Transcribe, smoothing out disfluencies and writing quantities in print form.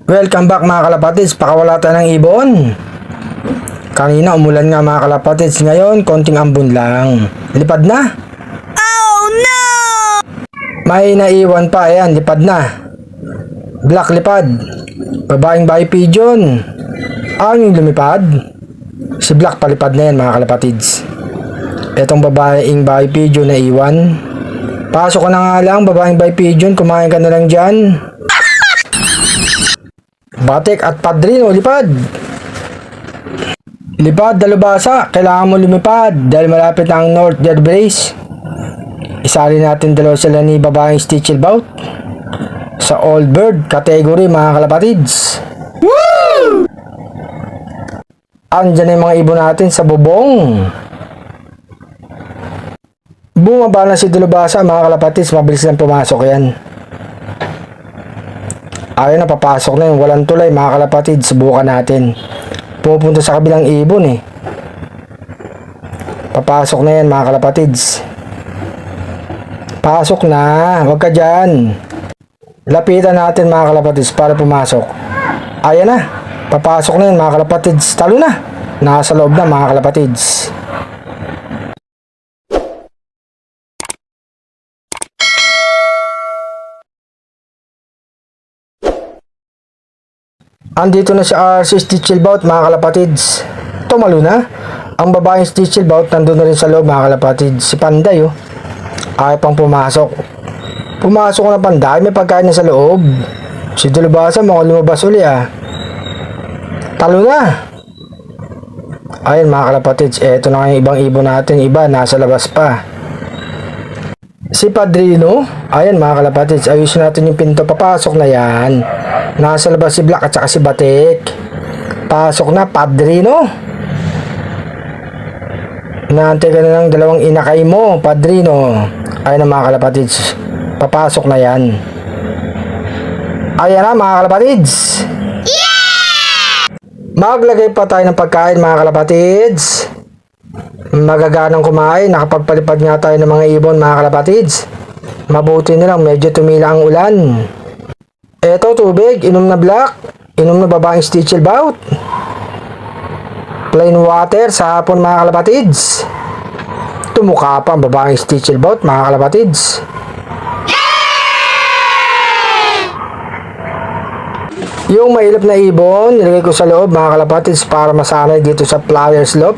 Welcome back mga kalapatids, pakawala tayo ng ibon. Kanina umulan nga mga kalapatids, ngayon konting ambon lang. Lipad na. Oh no! May naiwan pa, ayan, lipad na. Black lipad. Babaeng bahay pigeon. Yung lumipad. Si Black palipad na yan mga kalapatids. Etong babaeng bahay pigeon na iwan. Pasok ko na nga lang, babaeng bahay pigeon, kumain ka na lang dyan. Batik at Padrino, lipad. Lipad, dalubasa. Kailangan mo lumipad dahil malapit na ang North Dead Brace. Isali natin dalawa sila ni babaeng Stitchelbout sa Old Bird category mga kalapatids. Woo! Andyan na yung mga ibon natin sa bubong. Bumaba na si dalubasa mga kalapatids. Mabilis lang pumasok yan. Ayun na, papasok na yun. Walang tulay mga kalapatids. Subukan natin. Pupunta sa kabilang ibon eh. Papasok na yan mga kalapatids. Pasok na. Huwag ka dyan. Lapitan natin mga kalapatids para pumasok. Ayan na. Papasok na yan mga kalapatids. Talo na. Nasa loob na mga kalapatids. Andito na si Stitchelbout mga kalapatids. Tumalo na. Ang babaeng Stitchelbout nandun na rin sa loob mga kalapatids. Si Panday ayaw pang pumasok. Pumasok na Panday. May pagkain na sa loob. Si Dalubasa mukhang lumabas uli Talo na. Ayun mga kalapatids. Eto na yung ibang ibon natin. Iba nasa labas pa. Si Padrino. Ayan mga kalapatids. Ayusin natin yung pinto. Papasok na yan. Nasa labas si Black at saka si Batik. Pasok na Padrino. Inaantay ka na ng dalawang inakay mo Padrino. Ayun na mga kalapatids. Papasok na yan. Ayan na mga kalapatids. Yeah! Maglagay pa tayo ng pagkain mga kalapatids. Magaganang kumain. Nakapagpalipad nga tayo ng mga ibon mga kalapatids. Mabuti na lang medyo tumila ang ulan. Eto tubig, inom na Black, inom na babaeng Stitchelbout. Plain water sa hapon mga kalapatids. Tumukha pa ang babaeng Stitchelbout mga kalapatids. Yung mailap na ibon, nilagay ko sa loob mga kalapatids para masanay dito sa flower slope.